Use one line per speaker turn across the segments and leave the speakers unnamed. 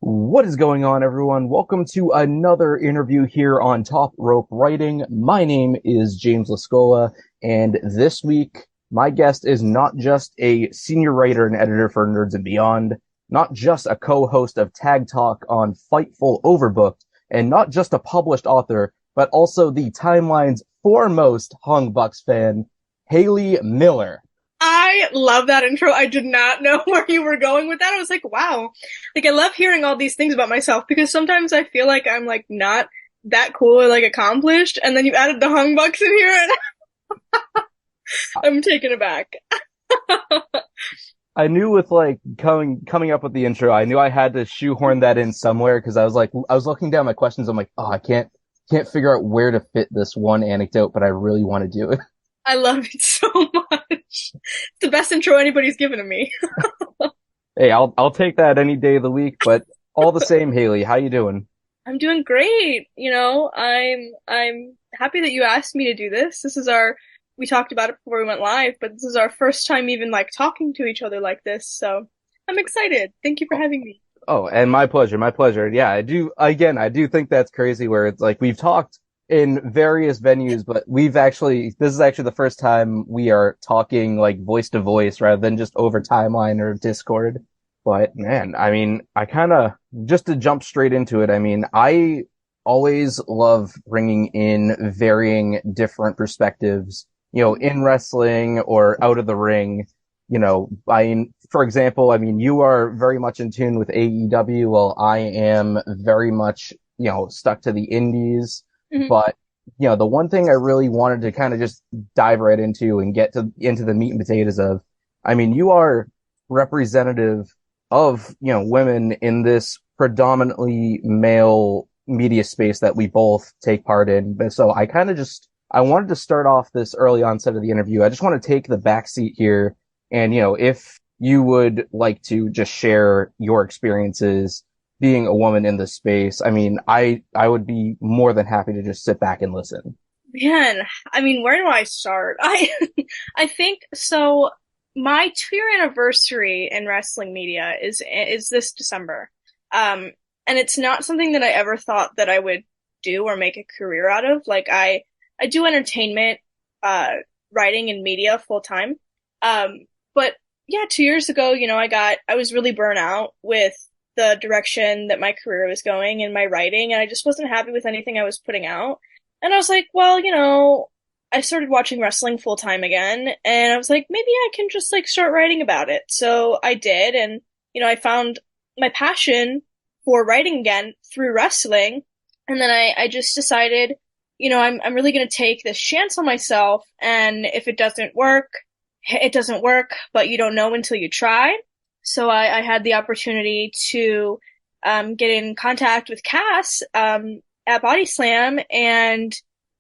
What is going on, everyone? Welcome to another interview here on Top Rope Writing. My name is James Lascuola, and this week, my guest is not just a senior writer and editor for Nerds and Beyond, not just a co-host of Tag Talk on Fightful Overbooked, and not just a published author, but also the timeline's foremost Hung Bucks fan, Haley Miller.
I love that intro. I did not know where you were going with that. I was like, wow. Like, I love hearing all these things about myself because sometimes I feel like I'm like not that cool or like accomplished. And then you added the hung bucks in here and I'm taken aback.
I knew with like coming up with the intro, I knew I had to shoehorn that in somewhere because I was looking down my questions. I'm like, oh, I can't figure out where to fit this one anecdote, but I really want to do it.
I love it so much. It's the best intro anybody's given to me.
Hey, I'll take that any day of the week, but all the same, Haley, how you doing?
I'm doing great. I'm happy that you asked me to do this. We talked about it before we went live, but this is our first time even like talking to each other like this. So I'm excited. Thank you for having me.
Oh, and my pleasure, my pleasure. Yeah, I do think that's crazy where it's like we've talked in various venues, but this is actually the first time we are talking like voice to voice rather than just over timeline or Discord. But man, I mean, just to jump straight into it, I mean, I always love bringing in varying different perspectives, in wrestling or out of the ring. For example, I mean, you are very much in tune with AEW, while I am very much, stuck to the indies.
Mhm.
But, the one thing I really wanted to kind of just dive right into and into the meat and potatoes of, I mean, you are representative of, women in this predominantly male media space that we both take part in. But so I wanted to start off this early onset of the interview. I just want to take the back seat here and, if you would like to just share your experiences being a woman in this space, I mean, I would be more than happy to just sit back and listen.
Man, I mean, where do I start? I think so. My 2 year anniversary in wrestling media is this December. And it's not something that I ever thought that I would do or make a career out of. Like I do entertainment, uh, writing and media full time. But yeah, 2 years ago, I was really burnt out with the direction that my career was going and my writing, and I just wasn't happy with anything I was putting out. And I was like, well, I started watching wrestling full time again, and I was like, maybe I can just like start writing about it. So I did, and I found my passion for writing again through wrestling. And then I just decided, I'm really gonna take this chance on myself, and if it doesn't work, it doesn't work, but you don't know until you try. So I had the opportunity to get in contact with Cass at Body Slam, and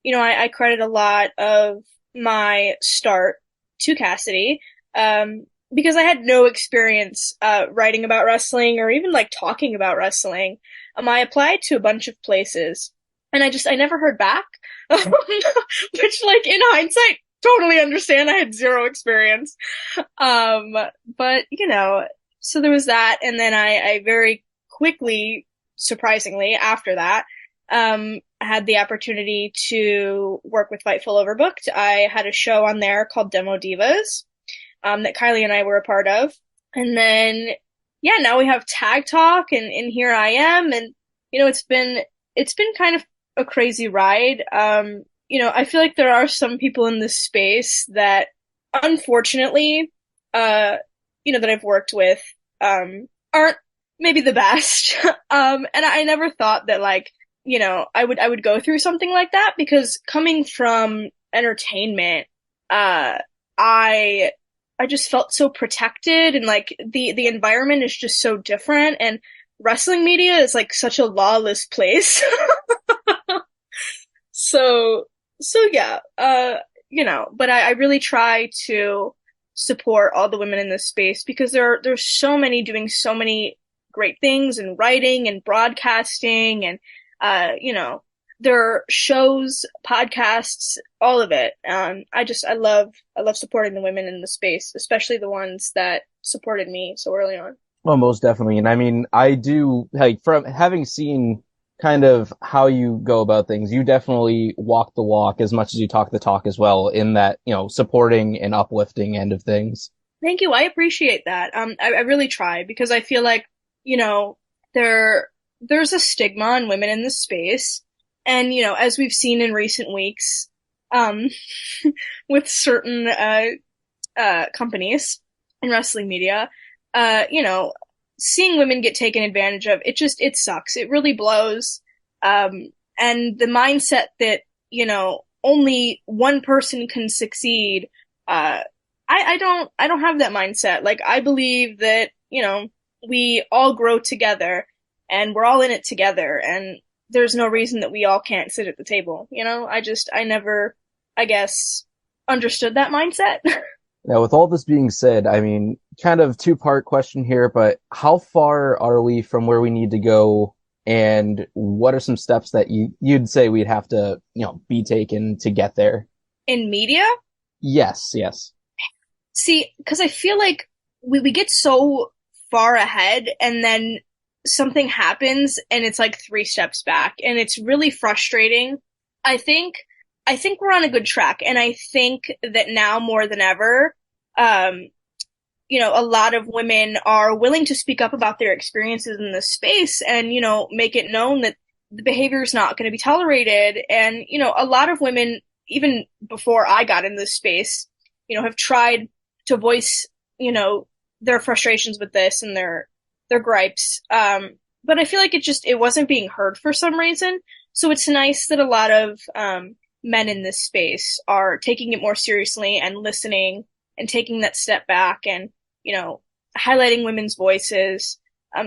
I credit a lot of my start to Cassidy because I had no experience writing about wrestling or even like talking about wrestling. I applied to a bunch of places, and I never heard back, which like in hindsight totally understand. I had zero experience. Um, but so there was that, and then I very quickly, surprisingly, after that, had the opportunity to work with Fightful Overbooked. I had a show on there called Demo Divas, that Kylie and I were a part of. And then, yeah, now we have Tag Talk, and here I am, and it's been kind of a crazy ride. I feel like there are some people in this space that, unfortunately, that I've worked with, aren't maybe the best. And I never thought that like, I would go through something like that because coming from entertainment, I just felt so protected, and like the environment is just so different, and wrestling media is like such a lawless place. So, so yeah, but I really try to support all the women in this space because there's so many doing so many great things and writing and broadcasting and, there are shows, podcasts, all of it. I love supporting the women in the space, especially the ones that supported me so early on.
Well, most definitely. And I mean, I do like from having seen kind of how you go about things, you definitely walk the walk as much as you talk the talk as well in that, supporting and uplifting end of things.
Thank you. I appreciate that. I really try because I feel like, you know, there's a stigma on women in this space. And, as we've seen in recent weeks, um, with certain, companies in wrestling media, you know, seeing women get taken advantage of, it sucks. It really blows. And the mindset that, only one person can succeed, I don't have that mindset. Like, I believe that, we all grow together and we're all in it together and there's no reason that we all can't sit at the table. I never, I guess, understood that mindset.
Now, with all this being said, I mean, kind of two-part question here, but how far are we from where we need to go, and what are some steps that you'd say we'd have to, be taken to get there?
In media,
Yes, yes.
see, because I feel like we get so far ahead and then something happens and it's like three steps back and it's really frustrating. I think I think we're on a good track and I think that now more than ever, um, a lot of women are willing to speak up about their experiences in this space and, make it known that the behavior is not going to be tolerated. And, a lot of women, even before I got in this space, have tried to voice, their frustrations with this and their gripes. But I feel like it wasn't being heard for some reason. So it's nice that a lot of, men in this space are taking it more seriously and listening and taking that step back and, highlighting women's voices.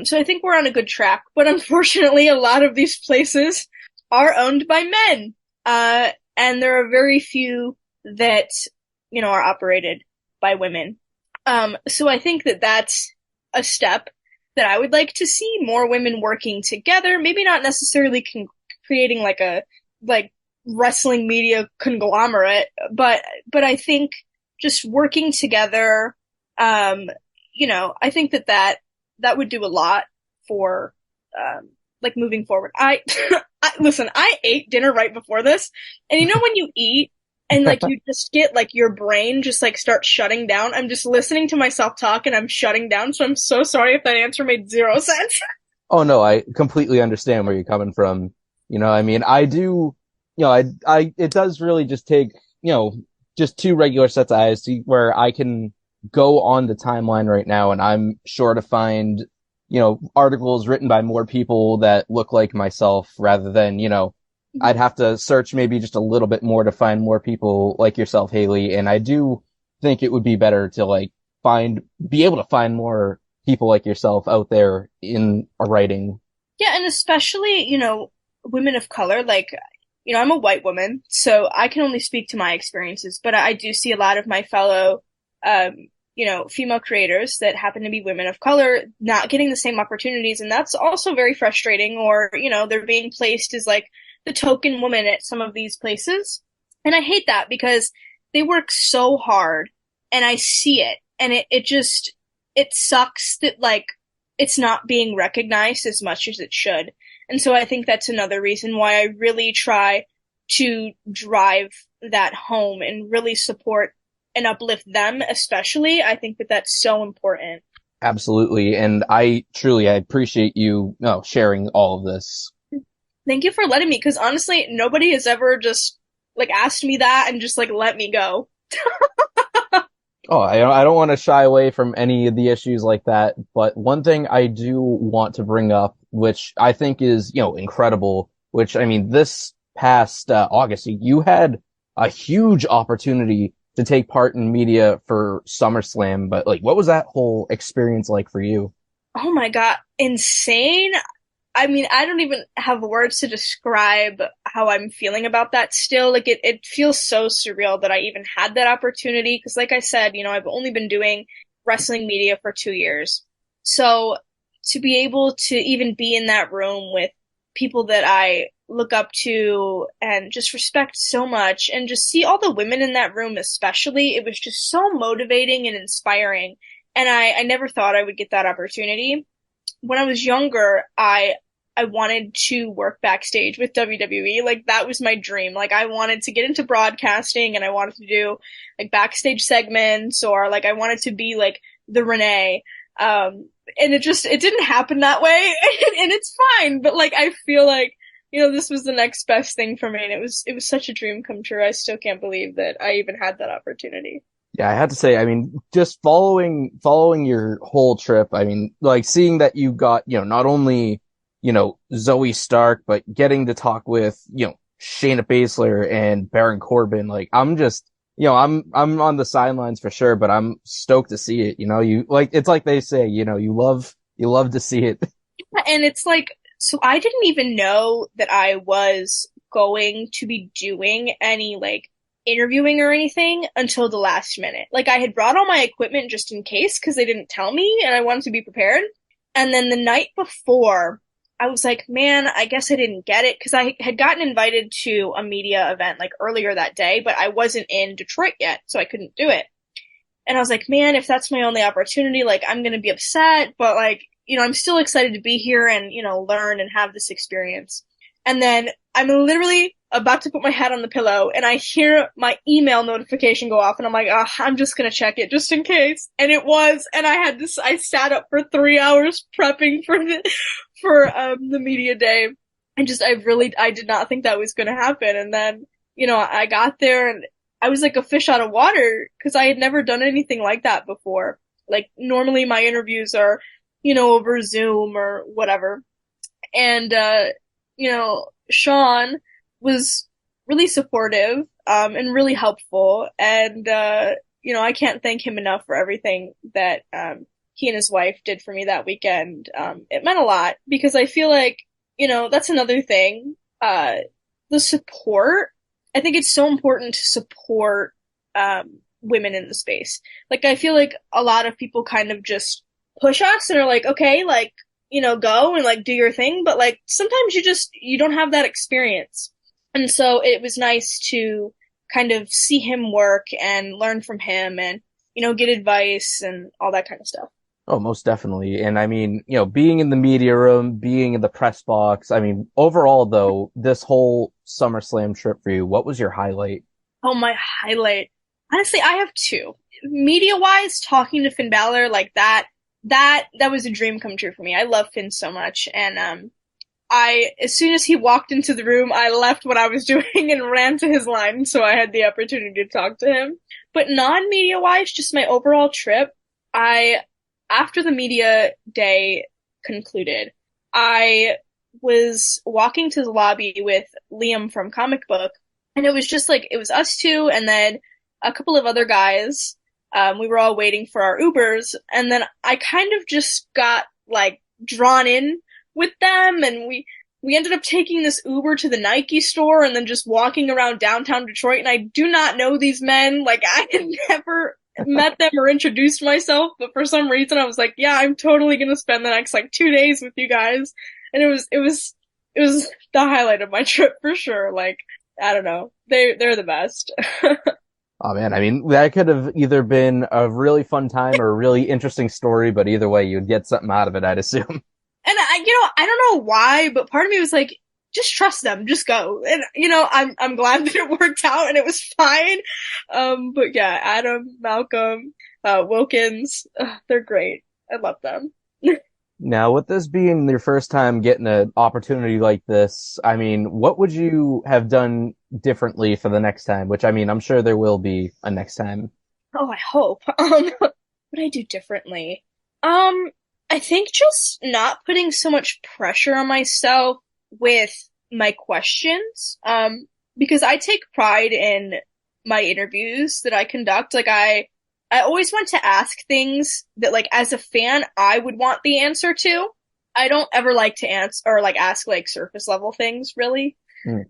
So I think we're on a good track, but unfortunately, a lot of these places are owned by men. And there are very few that, are operated by women. So I think that that's a step that I would like to see more women working together, maybe not necessarily creating like wrestling media conglomerate, but I think just working together, I think that would do a lot for, like moving forward. Listen, I ate dinner right before this, and when you eat and like you just get like your brain just like starts shutting down. I'm just listening to myself talk and I'm shutting down. So I'm so sorry if that answer made zero sense.
Oh no, I completely understand where you're coming from. I mean, I do, it does really just take, just two regular sets of eyes to where I can go on the timeline right now and I'm sure to find, articles written by more people that look like myself rather than, I'd have to search maybe just a little bit more to find more people like yourself, Haley. And I do think it would be better to be able to find more people like yourself out there in a writing.
Yeah, and especially, women of color, like, I'm a white woman, so I can only speak to my experiences, but I do see a lot of my fellow, female creators that happen to be women of color not getting the same opportunities. And that's also very frustrating, or, they're being placed as like the token woman at some of these places. And I hate that because they work so hard and I see it and it sucks that like it's not being recognized as much as it should. And so I think that's another reason why I really try to drive that home and really support and uplift them, especially. I think that that's so important.
Absolutely. And I appreciate you, sharing all of this.
Thank you for letting me, because honestly, nobody has ever just like asked me that and just like let me go.
Oh, I don't want to shy away from any of the issues like that, but one thing I do want to bring up, which I think is, incredible, which I mean, this past August, you had a huge opportunity to take part in media for SummerSlam, but like, what was that whole experience like for you?
Oh my God, insane. I mean, I don't even have words to describe how I'm feeling about that still. Like it feels so surreal that I even had that opportunity. Cause like I said, I've only been doing wrestling media for 2 years. So to be able to even be in that room with people that I look up to and just respect so much and just see all the women in that room, especially, it was just so motivating and inspiring. and I never thought I would get that opportunity. When I was younger, I wanted to work backstage with WWE. Like that was my dream. Like I wanted to get into broadcasting and I wanted to do like backstage segments or like I wanted to be like the Renee. And it didn't happen that way and it's fine. But like I feel like, this was the next best thing for me and it was such a dream come true. I still can't believe that I even had that opportunity.
Yeah, I had to say, I mean, just following your whole trip, I mean, like seeing that you got, not only, Zoe Stark, but getting to talk with, Shayna Baszler and Baron Corbin, like I'm just, I'm on the sidelines for sure, but I'm stoked to see it. You like, it's like they say, you love to see it.
And it's like, so I didn't even know that I was going to be doing any like interviewing or anything until the last minute. Like I had brought all my equipment just in case because they didn't tell me and I wanted to be prepared. And then the night before, I was like, man, I guess I didn't get it because I had gotten invited to a media event like earlier that day, but I wasn't in Detroit yet, so I couldn't do it. And I was like, man, if that's my only opportunity, like I'm gonna be upset, but like, I'm still excited to be here and, learn and have this experience. And then I'm literally about to put my head on the pillow and I hear my email notification go off and I'm like, oh, I'm just gonna check it just in case. And it was, and I sat up for 3 hours prepping for the media day. And just, I did not think that was gonna happen. And then, I got there and I was like a fish out of water because I had never done anything like that before. Like normally my interviews are, over Zoom or whatever. And, Sean was really supportive, and really helpful. And, I can't thank him enough for everything that, he and his wife did for me that weekend. It meant a lot because I feel like, that's another thing. The support. I think it's so important to support, women in the space. Like, I feel like a lot of people kind of just push us and are like, okay, like, go and like do your thing. But like sometimes you don't have that experience. And so it was nice to kind of see him work and learn from him and, get advice and all that kind of stuff.
Oh, most definitely. And I mean, being in the media room, being in the press box, I mean, overall though, this whole SummerSlam trip for you, what was your highlight?
Oh, my highlight. Honestly, I have two. Media wise, talking to Finn Balor like that was a dream come true for me. I love Finn so much. And, as soon as he walked into the room, I left what I was doing and ran to his line. So I had the opportunity to talk to him. But non-media wise, just my overall trip, after the media day concluded, I was walking to the lobby with Liam from Comic Book, and it was just like, it was us two, and then a couple of other guys. We were all waiting for our Ubers, and then I kind of just got like drawn in with them, and we ended up taking this Uber to the Nike store and then just walking around downtown Detroit, and I do not know these men. Like, I had never met them or introduced myself, but for some reason I was like, yeah, I'm totally gonna spend the next like 2 days with you guys. And it was the highlight of my trip for sure. Like, I don't know. They're the best.
Oh man, I mean, that could have either been a really fun time or a really interesting story, but either way, you'd get something out of it, I'd assume.
And I don't know why, but part of me was like, just trust them, just go. And I'm glad that it worked out and it was fine. But yeah, Adam, Malcolm, Wilkins, they're great. I love them.
Now, with this being your first time getting an opportunity like this, I mean, what would you have done differently for the next time? Which, I mean, I'm sure there will be a next time.
Oh, I hope. What would I do differently? I think just not putting so much pressure on myself with my questions. Because I take pride in my interviews that I conduct. Like, I always want to ask things that, like, as a fan, I would want the answer to. I don't ever like to answer or like ask like surface level things, really.
Mm.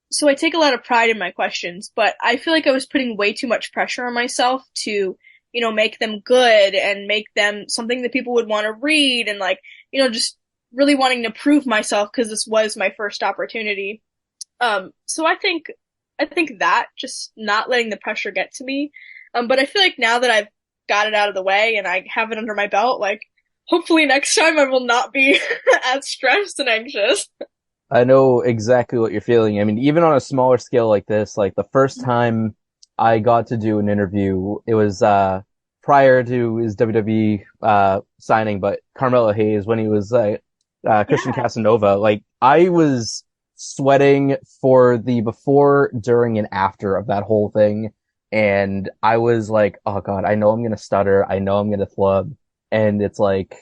So I take a lot of pride in my questions, but I feel like I was putting way too much pressure on myself to, make them good and make them something that people would want to read and like, just really wanting to prove myself because this was my first opportunity. So I think that just not letting the pressure get to me. But I feel like now that I've got it out of the way and I have it under my belt, like hopefully next time I will not be as stressed and anxious.
I know exactly what you're feeling. I mean, even on a smaller scale like this, like the first time I got to do an interview, it was prior to his WWE signing, but Carmelo Hayes when he was Christian
Yeah.
Casanova, like I was sweating for the before, during, and after of that whole thing. And I was like, oh God, I know I'm gonna stutter. I know I'm gonna flub. And it's like,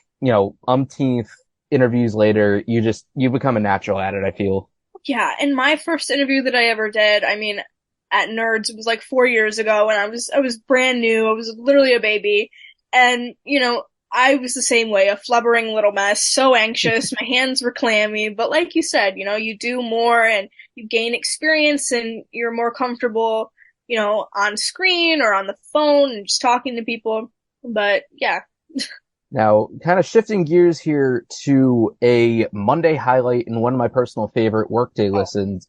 umpteenth interviews later, you become a natural at it, I feel.
Yeah, and my first interview that I ever did, I mean, at Nerds, it was like 4 years ago, and I was brand new. I was literally a baby, and I was the same way, a flubbering little mess, so anxious. My hands were clammy, but like you said, you do more and you gain experience, and you're more comfortable, on screen or on the phone and just talking to people. But yeah.
Now, kind of shifting gears here to a Monday highlight and one of my personal favorite workday listens,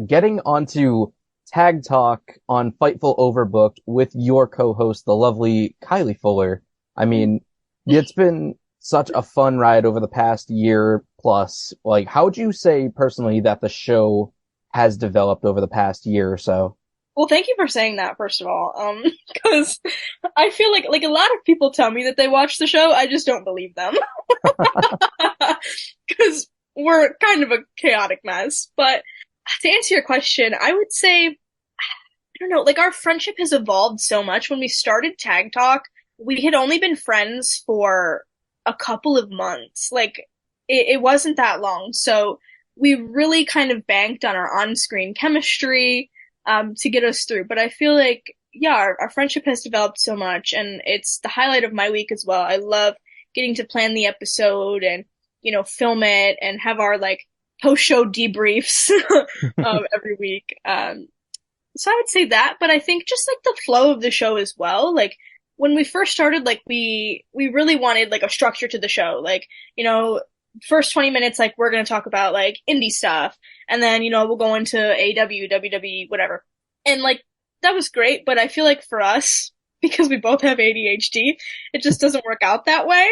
getting onto Tag Talk on Fightful Overbooked with your co-host, the lovely Kiley Fuller. I mean, it's been such a fun ride over the past year plus. Like, how would you say personally that the show has developed over the past year or so?
Well, thank you for saying that, first of all. Because I feel like a lot of people tell me that they watch the show, I just don't believe them. Because we're kind of a chaotic mess. But to answer your question, I would say, I don't know, like our friendship has evolved so much. When we started Tag Talk, we had only been friends for a couple of months. Like it wasn't that long. So we really kind of banked on our on-screen chemistry to get us through. But I feel like, yeah, our friendship has developed so much, and it's the highlight of my week as well. I love getting to plan the episode and, film it and have our like post-show debriefs every week. So I would say that, but I think just like the flow of the show as well. Like when we first started, like we really wanted like a structure to the show. Like, first 20 minutes, like we're going to talk about like indie stuff. And then, we'll go into AEW, WWE, whatever. And like, that was great. But I feel like for us, because we both have ADHD, it just doesn't work out that way.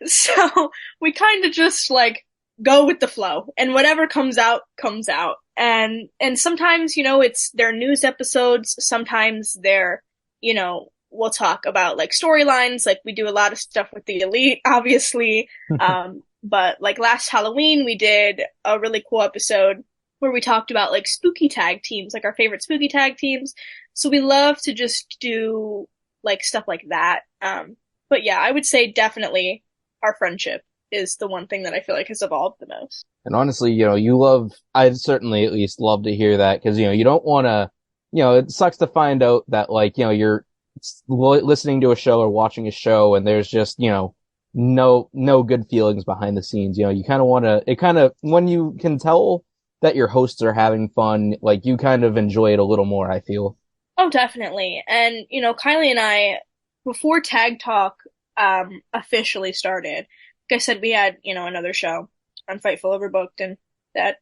So we kind of just like go with the flow, and whatever comes out, comes out. And sometimes, it's their news episodes. Sometimes they're, we'll talk about like storylines. Like we do a lot of stuff with the Elite, obviously. But like last Halloween, we did a really cool episode where we talked about like spooky tag teams, like our favorite spooky tag teams. So we love to just do like stuff like that. But yeah, I would say definitely our friendship is the one thing that I feel like has evolved the most.
And honestly, I'd certainly at least love to hear that because, you don't want to, it sucks to find out that like, you're listening to a show or watching a show and there's just, no good feelings behind the scenes. You kind of want to, when you can tell that your hosts are having fun, like you kind of enjoy it a little more, I feel.
Oh, definitely. And, Kylie and I, before Tag Talk, officially started, like I said, we had, another show on Fightful Overbooked, and that,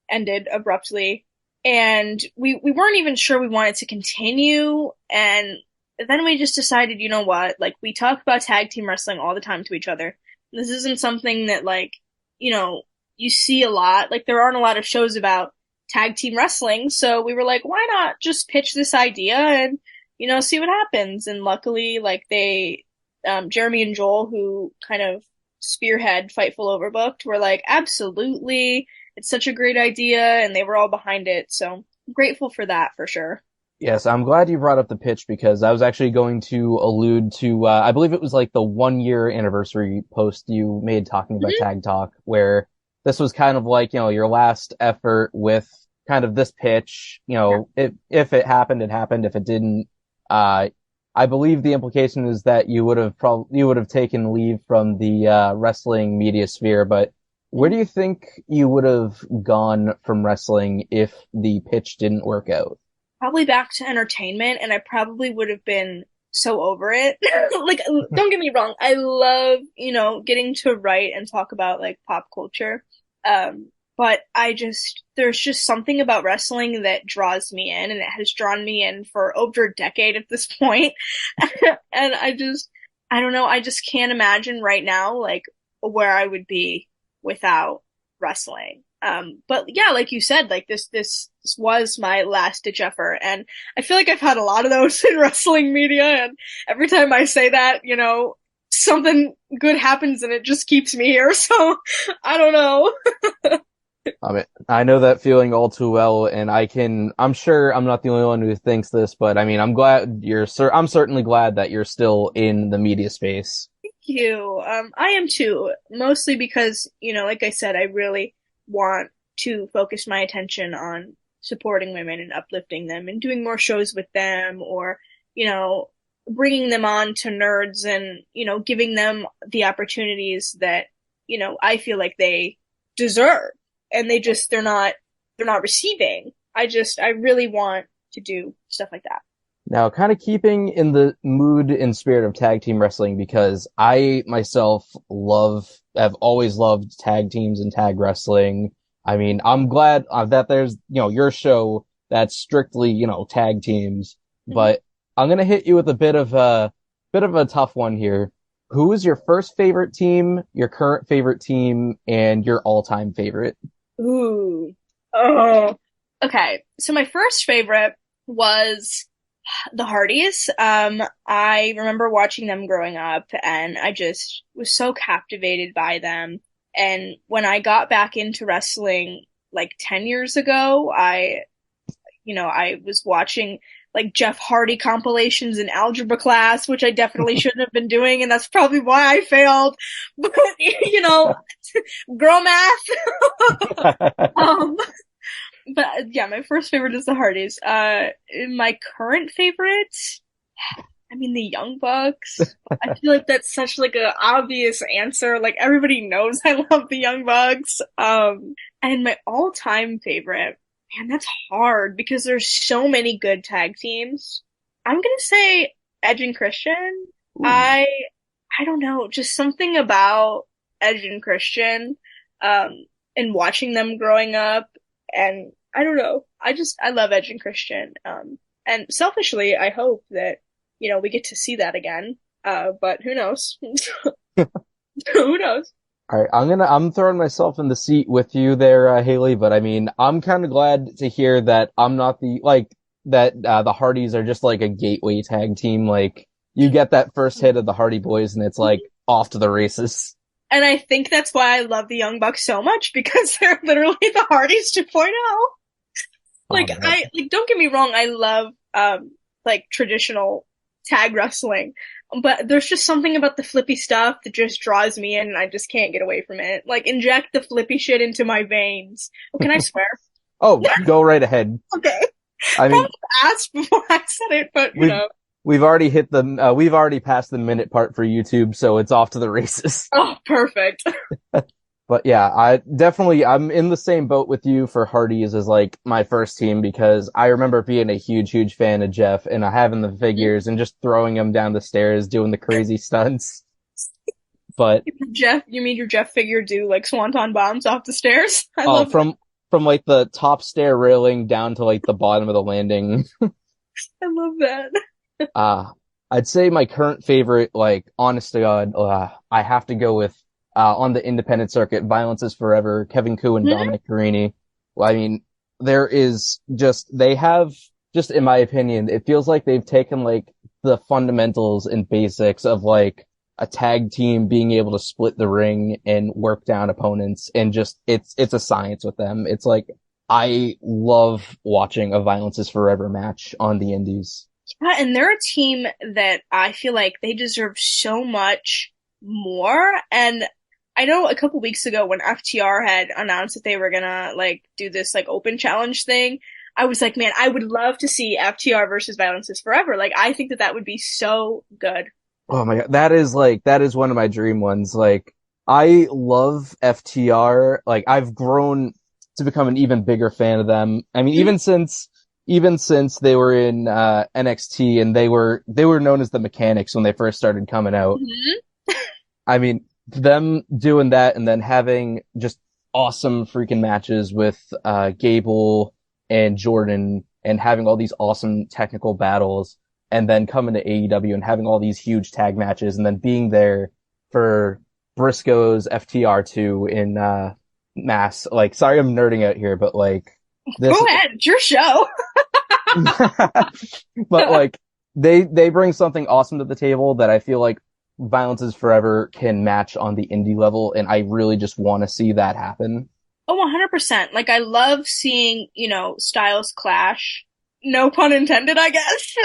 ended abruptly. And we weren't even sure we wanted to continue. And then we just decided, you know what? Like, we talk about tag team wrestling all the time to each other. This isn't something that, like, you see a lot. Like, there aren't a lot of shows about tag team wrestling. So we were like, why not just pitch this idea and, see what happens? And luckily, like, Jeremy and Joel, who kind of spearhead Fightful Overbooked, were like, absolutely. It's such a great idea. And they were all behind it. So I'm grateful for that for sure.
Yes, I'm glad you brought up the pitch because I was actually going to allude to, I believe it was like the 1 year anniversary post you made talking about
Mm-hmm.
Tag Talk, where this was kind of like, your last effort with kind of this pitch. If it happened, it happened. If it didn't, I believe the implication is that you would have taken leave from the, wrestling media sphere, but where do you think you would have gone from wrestling if the pitch didn't work out?
Probably back to entertainment, and I probably would have been so over it. Like, don't get me wrong, I love, getting to write and talk about like pop culture. but there's just something about wrestling that draws me in, and it has drawn me in for over a decade at this point. And I don't know, I just can't imagine right now, like, where I would be without wrestling. But yeah, like you said, like this was my last ditch effort, and I feel like I've had a lot of those in wrestling media, and every time I say that, something good happens and it just keeps me here. So I don't know.
I mean, I know that feeling all too well, and I'm sure I'm not the only one who thinks this, but I mean, I'm certainly glad that you're still in the media space.
Thank you. I am too, mostly because, like I said, I really want to focus my attention on supporting women and uplifting them and doing more shows with them, or, bringing them on to nerds and, giving them the opportunities that, I feel like they deserve, and they're not receiving. I really want to do stuff like that.
Now, kind of keeping in the mood and spirit of tag team wrestling, because I myself have always loved tag teams and tag wrestling. I mean, I'm glad that there's, your show that's strictly, tag teams, but I'm going to hit you with a bit of a tough one here. Who is your first favorite team, your current favorite team, and your all-time favorite?
Ooh. Oh. Okay. So my first favorite was the Hardys. I remember watching them growing up, and I just was so captivated by them. And when I got back into wrestling like 10 years ago, I was watching like Jeff Hardy compilations in algebra class, which I definitely shouldn't have been doing, and that's probably why I failed. But, girl math. um, but yeah, my first favorite is the Hardys. My current favorite, I mean, the Young Bucks. I feel like that's such like a obvious answer. Like everybody knows I love the Young Bucks. And my all-time favorite, man, that's hard because there's so many good tag teams. I'm gonna say Edge and Christian.
Ooh.
I don't know, just something about Edge and Christian, and watching them growing up, and I don't know, I love Edge and Christian. And selfishly, I hope that, we get to see that again. But who knows? Who knows?
All right, I'm throwing myself in the seat with you there, Haley, but I mean, I'm kind of glad to hear that I'm not the Hardys are just like a gateway tag team. Like, you get that first hit of the Hardy Boys and it's like off to the races.
And I think that's why I love the Young Bucks so much, because they're literally the Hardys 2.0. Like, don't get me wrong, I love, like traditional tag wrestling, but there's just something about the flippy stuff that just draws me in, and I just can't get away from it. Like, inject the flippy shit into my veins. Oh, can I swear?
Oh, go right ahead.
Okay.
I mean,
I asked before I said it, but
we've already we've already passed the minute part for YouTube, so it's off to the races.
Oh, perfect.
But yeah, I'm in the same boat with you for Hardy's as like my first team, because I remember being a huge, huge fan of Jeff and having the figures and just throwing him down the stairs, doing the crazy stunts. But
you mean your Jeff figure do like swanton bombs off the stairs? I love
from like the top stair railing down to like the bottom of the landing.
I love that.
I'd say my current favorite, like, honest to God, I have to go with on the independent circuit, Violence is Forever, Kevin Koo and Dominic Carini. Well, I mean, they have, just in my opinion, it feels like they've taken like the fundamentals and basics of like a tag team being able to split the ring and work down opponents, and just, it's a science with them. It's like, I love watching a Violence is Forever match on the indies.
Yeah, and they're a team that I feel like they deserve so much more. And I know a couple weeks ago when FTR had announced that they were gonna like do this like open challenge thing, I was like, man, I would love to see FTR versus Violence is Forever. Like, I think that would be so good.
Oh my God. That is one of my dream ones. Like, I love FTR. Like, I've grown to become an even bigger fan of them. I mean, even since they were in, NXT, and they were known as the Mechanics when they first started coming out. I mean, them doing that and then having just awesome freaking matches with Gable and Jordan and having all these awesome technical battles and then coming to AEW and having all these huge tag matches and then being there for Briscoe's FTR2 in Mass. Like, sorry I'm nerding out here, but like
Go
this
ahead, it's your show.
but like they bring something awesome to the table that I feel like Violence is Forever can match on the indie level, and I really just want to see that happen.
Oh, 100%. Like, I love seeing, styles clash. No pun intended, I guess.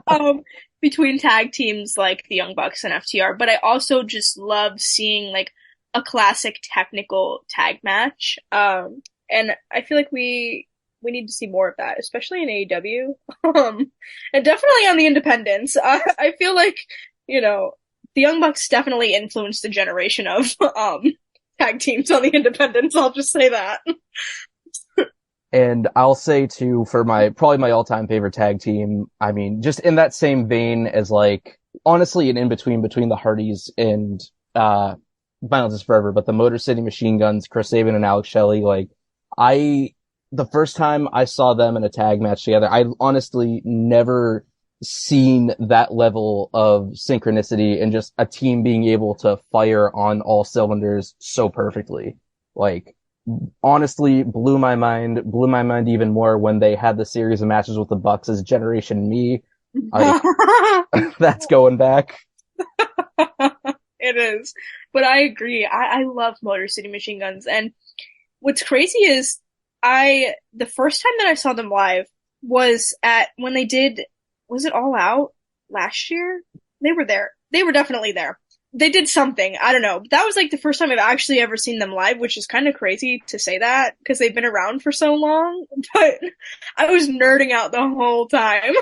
um, Between tag teams like the Young Bucks and FTR. But I also just love seeing, like, a classic technical tag match. And I feel like we need to see more of that, especially in AEW. And definitely on the independents. I feel like, you know, the Young Bucks definitely influenced the generation of tag teams on the independents. I'll just say that.
And I'll say too, for my probably my all-time favorite tag team, I mean, just in that same vein as like honestly an in-between the Hardys and Violence is Forever, but the Motor City Machine Guns, Chris Sabin and Alex Shelley, like I the first time I saw them in a tag match together, I honestly never seen that level of synchronicity and just a team being able to fire on all cylinders so perfectly. Like honestly blew my mind even more when they had the series of matches with the Bucks as Generation Me. Like that's going back.
It is. But I agree. I love Motor City Machine Guns. And what's crazy is the first time that I saw them live was at when they did, was it All Out last year? They were there. They were definitely there. They did something. I don't know. That was like the first time I've actually ever seen them live, which is kind of crazy to say that because they've been around for so long. But I was nerding out the whole time.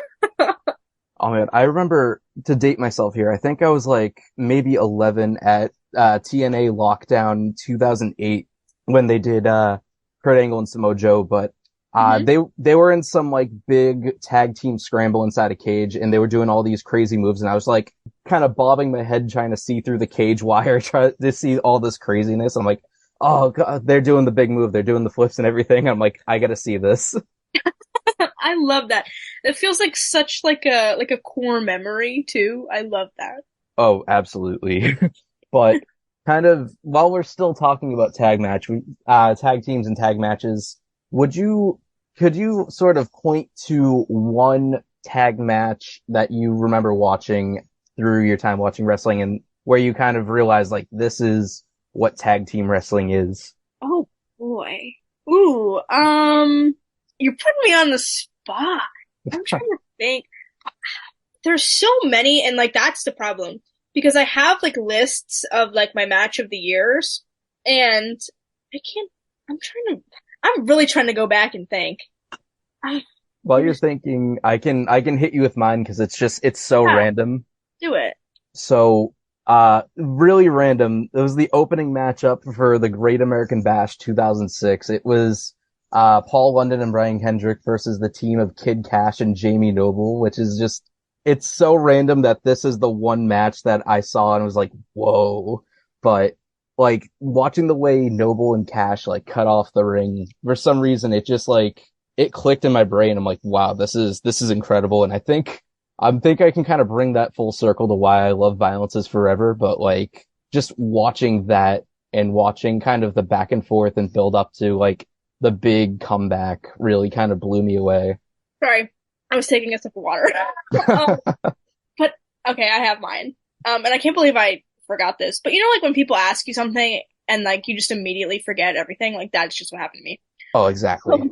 Oh man, I remember to date myself here. I think I was like maybe 11 at TNA Lockdown 2008 when they did Kurt Angle and Samoa Joe, but
Mhm.
they were in some like big tag team scramble inside a cage and they were doing all these crazy moves and I was like kind of bobbing my head trying to see through the cage wire trying to see all this craziness. I'm like, "Oh God, they're doing the big move. They're doing the flips and everything." I'm like, "I got to see this."
I love that. It feels like such like a core memory too. I love that.
Oh, absolutely. But kind of while we're still talking about tag teams and tag matches, would you could you sort of point to one tag match that you remember watching through your time watching wrestling and where you kind of realize like this is what tag team wrestling is?
Oh boy. Ooh, you're putting me on the spot. I'm trying to think. There's so many, and like that's the problem because I have like lists of like my match of the years, and I can't. I'm trying to. I'm really trying to go back and think. I,
While you're
there's
thinking, I can hit you with mine because it's so
yeah,
random.
do it.
So, really random. It was the opening matchup for the Great American Bash 2006. It was, Paul London and Brian Kendrick versus the team of Kid Cash and Jamie Noble, which is just, it's so random that this is the one match that I saw and was like, whoa. But, like, watching the way Noble and Cash, like, cut off the ring, for some reason, it just, like, it clicked in my brain. I'm like, wow, this is incredible. And I think I can kind of bring that full circle to why I love Violence is Forever, but like just watching that and watching kind of the back and forth and build up to like the big comeback really kind of blew me away.
Sorry, I was taking a sip of water. um, but okay, I have mine. And I can't believe I forgot this. But you know, like when people ask you something and like you just immediately forget everything, like that's just what happened to me.
Oh, exactly.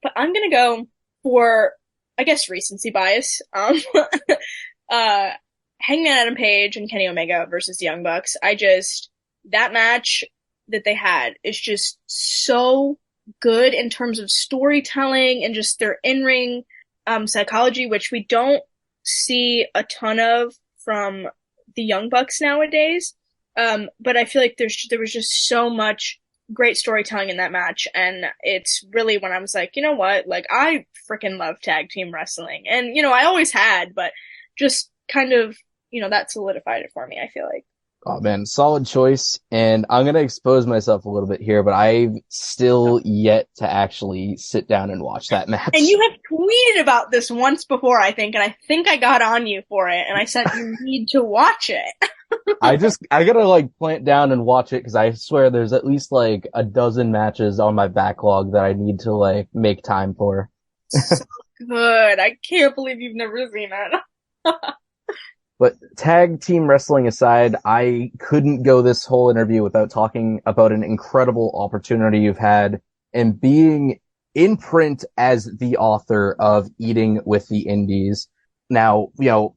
But I'm gonna go for, I guess, recency bias. Uh, Hangman Adam Page and Kenny Omega versus the Young Bucks. That match that they had is just so good in terms of storytelling and just their in-ring psychology, which we don't see a ton of from the Young Bucks nowadays. But I feel like there was just so much great storytelling in that match, and it's really when I was like, you know what, like I freaking love tag team wrestling, and I always had, but just kind of that solidified it for me. I feel like.
Oh man, solid choice. And I'm gonna expose myself a little bit here, but I've still yet to actually sit down and watch that
And
match.
you have tweeted about this once before, I think, and I think I got on you for it, and I said you need to watch it.
I gotta like plant down and watch it because I swear there's at least like a dozen matches on my backlog that I need to like make time for.
So good. I can't believe you've never seen it.
But tag team wrestling aside, I couldn't go this whole interview without talking about an incredible opportunity you've had and being in print as the author of Eating with the Indies. Now,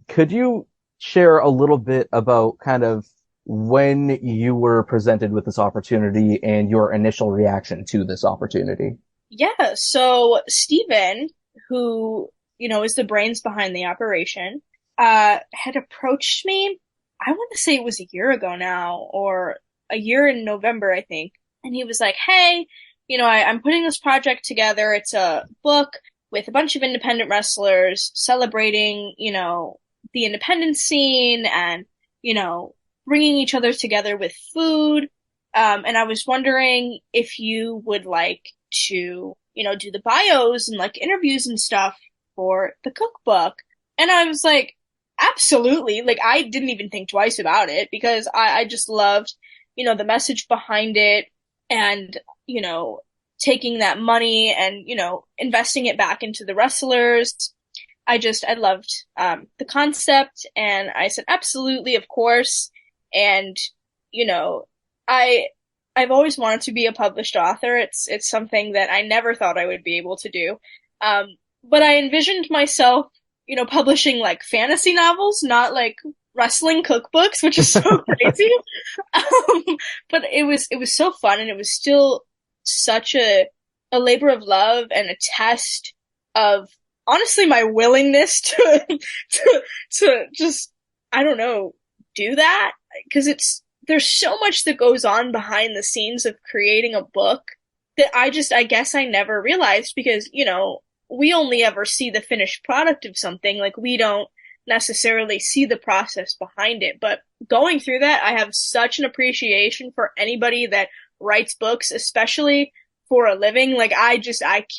could you share a little bit about kind of when you were presented with this opportunity and your initial reaction to this opportunity?
Yeah, so Steven, who, is the brains behind the operation, had approached me. I want to say it was a year ago now, or a year in November, I think. And he was like, hey, I'm putting this project together. It's a book with a bunch of independent wrestlers celebrating, the independent scene and, bringing each other together with food. And I was wondering if you would like to, do the bios and like interviews and stuff for the cookbook. And I was like, absolutely. Like, I didn't even think twice about it because I just loved, the message behind it and, taking that money and, investing it back into the wrestlers. I loved, the concept and I said, absolutely, of course. And, you know, I, I've always wanted to be a published author. It's something that I never thought I would be able to do. Um, but I envisioned myself, publishing like fantasy novels, not like wrestling cookbooks, which is so crazy. Um, but it was so fun, and it was still such a labor of love and a test of honestly my willingness to to just I don't know do that because it's there's so much that goes on behind the scenes of creating a book that I guess I never realized because, we only ever see the finished product of something. Like, we don't necessarily see the process behind it. But going through that, I have such an appreciation for anybody that writes books, especially for a living. Like, I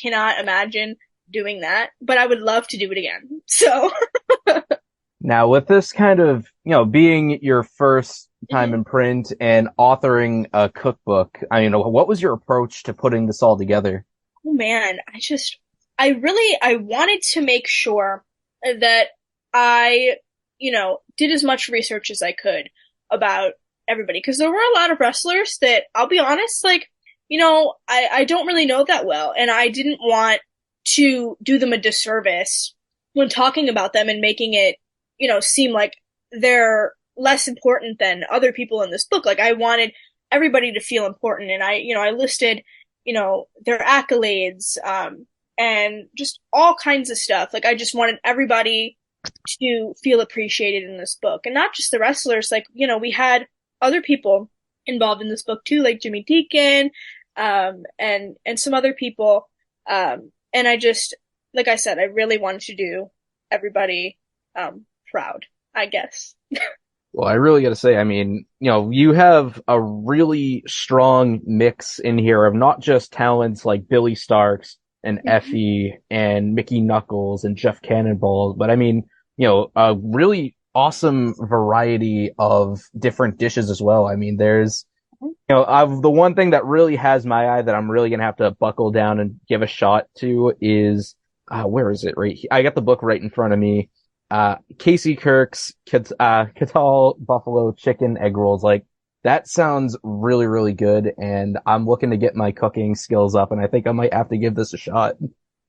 cannot imagine doing that, but I would love to do it again. So,
Now, with this kind of, being your first time in print and authoring a cookbook, what was your approach to putting this all together?
oh man, I wanted to make sure that I, did as much research as I could about everybody. Because there were a lot of wrestlers that, I'll be honest, like, I don't really know that well. And I didn't want to do them a disservice when talking about them and making it, seem like they're less important than other people in this book. Like, I wanted everybody to feel important. And I listed, their accolades, and just all kinds of stuff. Like, I just wanted everybody to feel appreciated in this book, and not just the wrestlers. Like, we had other people involved in this book too, like Jimmy Deacon, and some other people. And I just, like I said, I really wanted to do everybody, proud, I guess.
Well, I really got to say, you have a really strong mix in here of not just talents like Billy Starks and Effie and Mickey Knuckles and Jeff Cannonball, but a really awesome variety of different dishes as well. There's, the one thing that really has my eye that I'm really going to have to buckle down and give a shot to is, where is it? Right here. I got the book right in front of me. Casey Kirk's Catal Buffalo Chicken Egg Rolls. Like, that sounds really, really good, and I'm looking to get my cooking skills up, and I think I might have to give this a shot.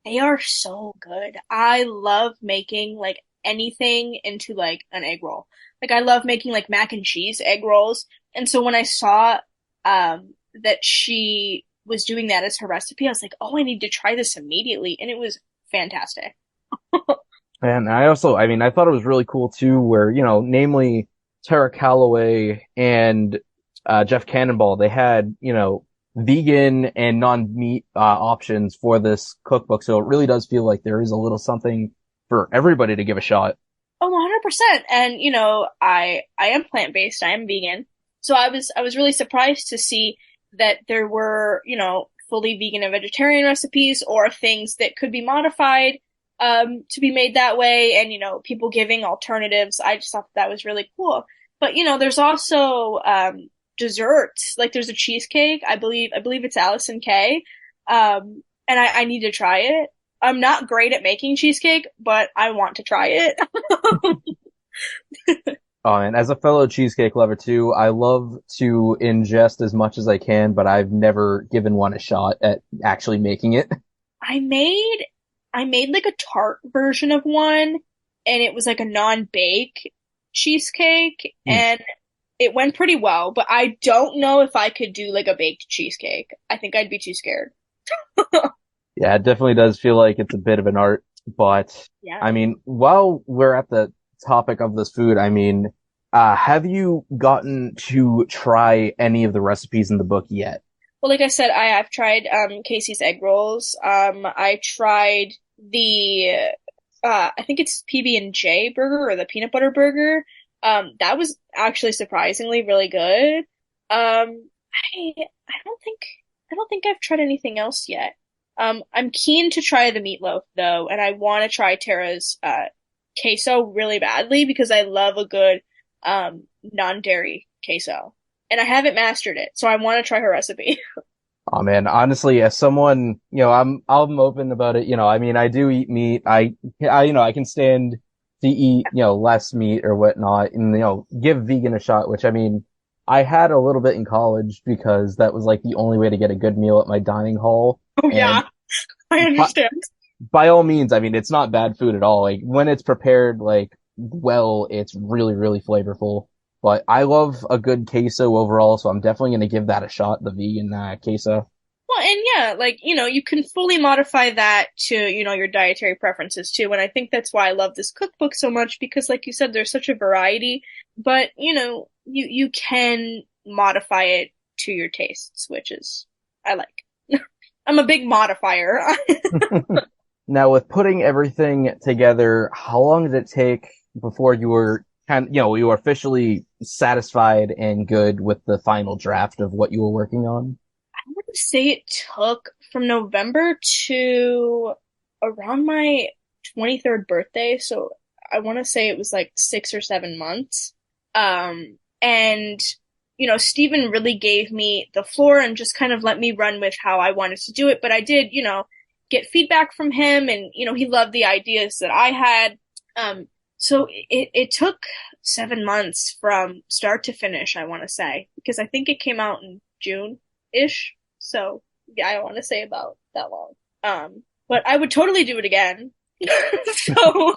They are so good. I love making like anything into like an egg roll. Like, I love making like mac and cheese egg rolls. And so when I saw that she was doing that as her recipe, I was like, "Oh, I need to try this immediately." And it was fantastic.
And I also, I thought it was really cool too, where, namely Tara Calloway and Jeff Cannonball, they had, vegan and non-meat options for this cookbook. So it really does feel like there is a little something for everybody to give a shot.
Oh, 100%. And, I am plant-based. I am vegan. So I was really surprised to see that there were, fully vegan and vegetarian recipes or things that could be modified to be made that way, and people giving alternatives. I just thought that was really cool. But there's also desserts. Like there's a cheesecake. I believe it's Allison K. And I need to try it. I'm not great at making cheesecake, but I want to try it.
Oh, and as a fellow cheesecake lover too, I love to ingest as much as I can, but I've never given one a shot at actually making it.
I made I made like a tart version of one, and it was like a non-bake cheesecake,
Hmm.
and it went pretty well, but I don't know if I could do like a baked cheesecake. I think I'd be too scared.
Yeah, it definitely does feel like it's a bit of an art, but
Yeah.
I mean, while we're at the topic of this food, I mean, have you gotten to try any of the recipes in the book yet?
Well, like I said, I've tried Casey's egg rolls. I tried the I think it's PB&J burger or the peanut butter burger. That was actually surprisingly really good. I don't think I've tried anything else yet. I'm keen to try the meatloaf though, and I want to try Tara's queso really badly because I love a good non-dairy queso. And I haven't mastered it, so I want to try her recipe.
Oh man, honestly, as someone, I'm open about it. I mean, I do eat meat. I can stand to eat, less meat or whatnot and, give vegan a shot, which I mean, I had a little bit in college because that was like the only way to get a good meal at my dining hall.
Oh
And
yeah, I
by,
understand.
by all means, I mean, it's not bad food at all. Like when it's prepared, like well, it's really, really flavorful. But I love a good queso overall, so I'm definitely going to give that a shot, the vegan queso.
Well, and yeah, like, you can fully modify that to, your dietary preferences too. And I think that's why I love this cookbook so much because like you said, there's such a variety, but you can modify it to your tastes, which is I like. I'm a big modifier.
Now, with putting everything together, how long did it take before you were you were officially satisfied and good with the final draft of what you were working on?
I would say it took from November to around my 23rd birthday, so I want to say it was like 6 or 7 months. And Stephen really gave me the floor and just kind of let me run with how I wanted to do it. But I did, get feedback from him, and he loved the ideas that I had. So it took 7 months from start to finish, I want to say, because I think it came out in June-ish. So yeah, I want to say about that long. But I would totally do it again. So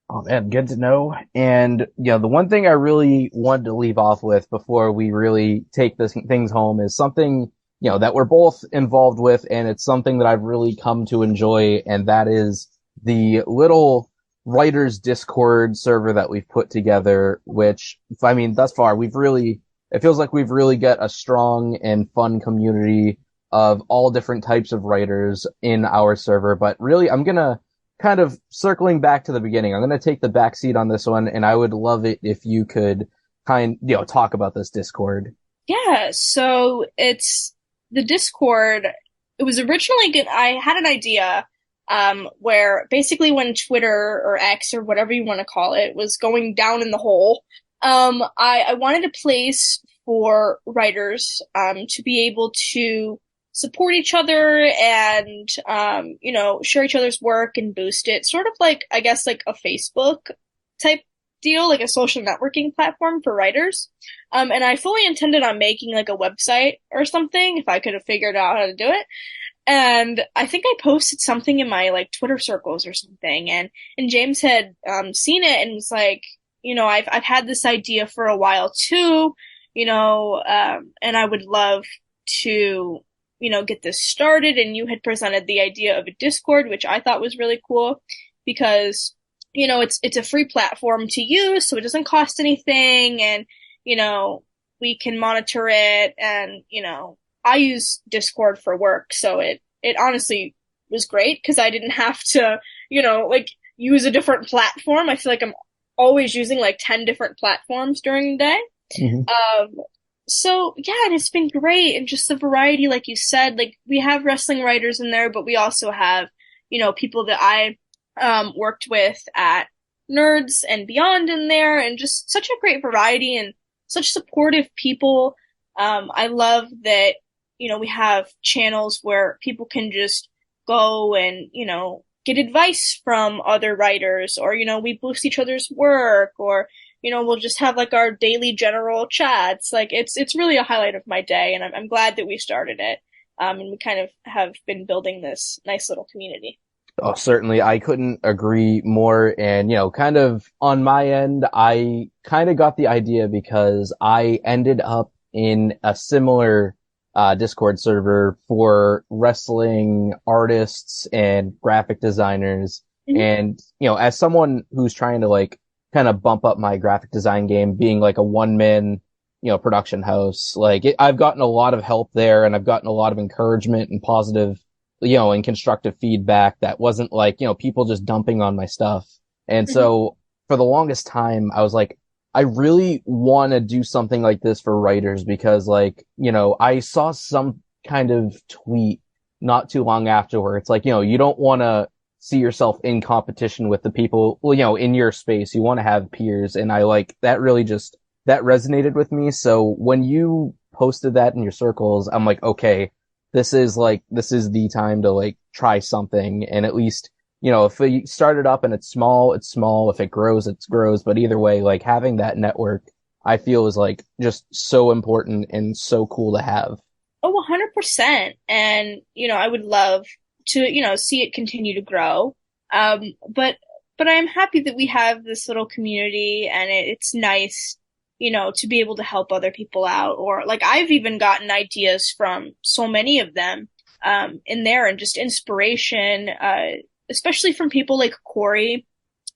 Oh man, good to know. And the one thing I really wanted to leave off with before we really take this things home is something, that we're both involved with, and it's something that I've really come to enjoy, and that is the little writers Discord server that we've put together, which, I mean, thus far, it feels like we've really got a strong and fun community of all different types of writers in our server. But really, I'm gonna kind of circling back to the beginning. I'm gonna take the back seat on this one, and I would love it if you could talk about this Discord.
yeah, so it's the Discord. It was originally good. I had an idea where basically when Twitter or X or whatever you want to call it was going down in the hole, I wanted a place for writers to be able to support each other and share each other's work and boost it, sort of like I guess like a Facebook type deal, like a social networking platform for writers. And I fully intended on making like a website or something if I could have figured out how to do it. And I think I posted something in my like Twitter circles or something, and James had seen it and was like, I've had this idea for a while too, and I would love to get this started. And you had presented the idea of a Discord, which I thought was really cool because it's a free platform to use, so it doesn't cost anything, and we can monitor it, and I use Discord for work, so it honestly was great because I didn't have to like use a different platform. I feel like I'm always using like 10 different platforms during the day.
Mhm.
Um, so yeah, and it's been great, and just the variety, like you said, like we have wrestling writers in there, but we also have, people that I worked with at Nerds and Beyond in there, and just such a great variety and such supportive people. I love that, we have channels where people can just go and, get advice from other writers, or, we boost each other's work, or we'll just have like our daily general chats. Like it's really a highlight of my day, and I'm glad that we started it. And we kind of have been building this nice little community.
Oh, certainly. I couldn't agree more. And, kind of on my end, I kind of got the idea because I ended up in a similar Discord server for wrestling artists and graphic designers.
Mhm.
And, as someone who's trying to like kind of bump up my graphic design game, being like a one man, production house, like I've gotten a lot of help there and I've gotten a lot of encouragement and positive and constructive feedback that wasn't like, people just dumping on my stuff. And
Mhm.
so for the longest time, I was like, I really want to do something like this for writers because like, I saw some kind of tweet not too long after it's like, you don't want to see yourself in competition with the people, well, in your space. You want to have peers. And I like that really just, that resonated with me. So when you posted that in your circles, I'm like, okay, this is the time to like try something. And at least, if we start it up and it's small, it's small. If it grows, it grows. But either way, like having that network, I feel is like just so important and so cool to have.
Oh, 100%. And, I would love to, see it continue to grow. But I'm happy that we have this little community, and it's nice, to be able to help other people out. Or like I've even gotten ideas from so many of them, in there, and just inspiration, especially from people like Corey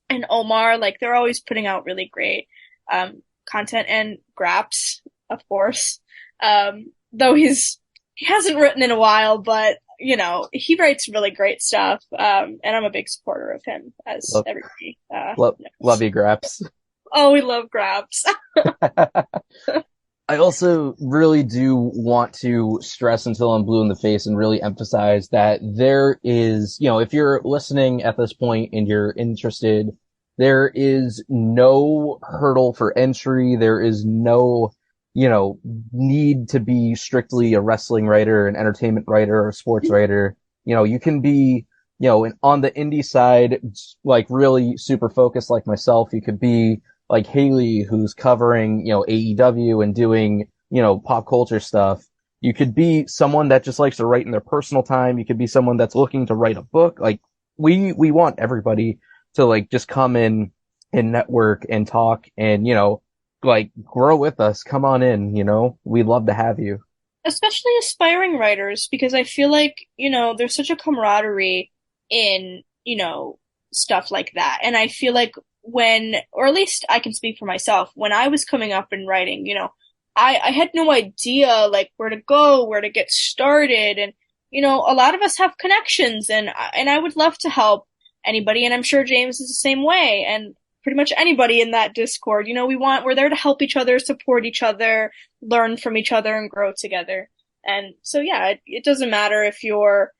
and Omar. Like they're always putting out really great, content, and Graps, of course. Though he hasn't written in a while, but he writes really great stuff. And I'm a big supporter of him, as
Love,
everybody
love
knows.
you, Graps.
Oh, we love Graps.
I also really do want to stress until I'm blue in the face and really emphasize that there is, if you're listening at this point and you're interested, there is no hurdle for entry. There is no, need to be strictly a wrestling writer, an entertainment writer, or a sports writer. You can be, on the indie side, like really super focused like myself. You could be like Haley, who's covering, AEW and doing, pop culture stuff. You could be someone that just likes to write in their personal time. You could be someone that's looking to write a book. Like we want everybody to like just come in and network and talk and, like grow with us. Come on in, we'd love to have you.
Especially aspiring writers, because I feel like, there's such a camaraderie in, stuff like that. And I feel like when, or at least I can speak for myself, when I was coming up and writing, I had no idea like where to go, where to get started. And, a lot of us have connections, and I would love to help anybody. And I'm sure James is the same way. And pretty much anybody in that Discord, we're there to help each other, support each other, learn from each other, and grow together. And so, yeah, it doesn't matter if you're,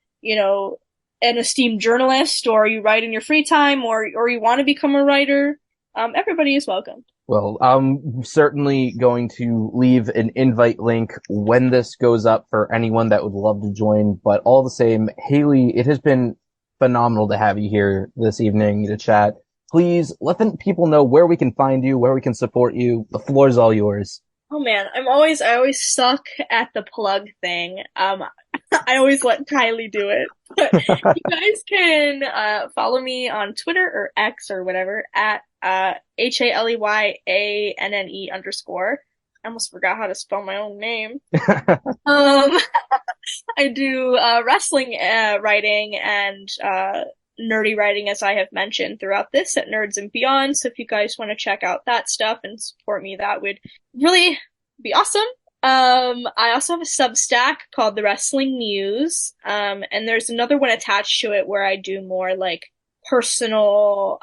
an esteemed journalist, or you write in your free time, or you want to become a writer. Everybody is welcome.
Well, I'm certainly going to leave an invite link when this goes up for anyone that would love to join. But all the same, Haley, it has been phenomenal to have you here this evening to chat. Please let the people know where we can find you, where we can support you. The floor is all yours.
Oh man, I always suck at the plug thing. I always let Kylie do it. But you guys can follow me on Twitter or X or whatever at HALEYANNE _. I almost forgot how to spell my own name. Um, I do wrestling writing and nerdy writing, as I have mentioned throughout this, at Nerds and Beyond. So if you guys want to check out that stuff and support me, that would really be awesome. I also have a Substack called The Wrestling Muse. And there's another one attached to it where I do more like personal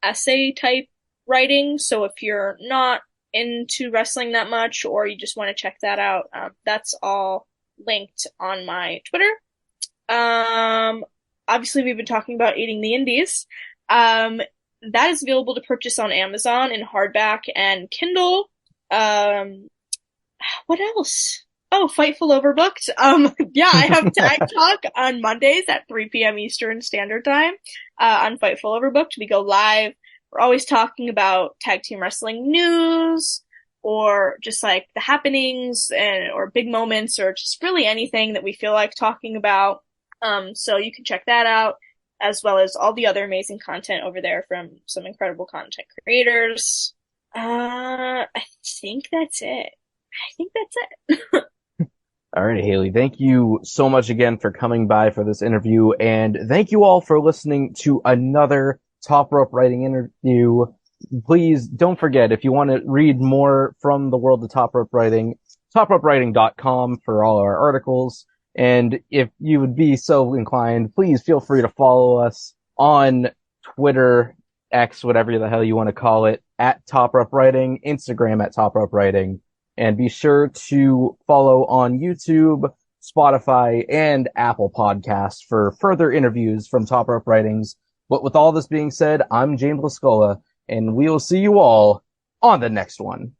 essay type writing. So if you're not into wrestling that much, or you just want to check that out, that's all linked on my Twitter. Um, Obviously, we've been talking about Eating the Indies. Um, that is available to purchase on Amazon in hardback and Kindle. Um, what else? Oh, Fightful Overbooked. Yeah, I have Tag Talk on Mondays at 3 p.m. Eastern Standard Time. On Fightful Overbooked, we go live. We're always talking about tag team wrestling news, or just like the happenings and or big moments, or just really anything that we feel like talking about. So you can check that out, as well as all the other amazing content over there from some incredible content creators. I think that's it. I think that's it.
All right, Haley, thank you so much again for coming by for this interview, and thank you all for listening to another Top Rope Writing interview. Please don't forget, if you want to read more from the world of Top Rope Writing, topropewriting.com for all our articles. And if you would be so inclined, please feel free to follow us on Twitter, X, whatever the hell you want to call it, at Top Rope Writing, Instagram at Top Rope Writing. And be sure to follow on YouTube, Spotify, and Apple Podcasts for further interviews from Top Rope Writings. But with all this being said, I'm James Lascuola, and we'll see you all on the next one.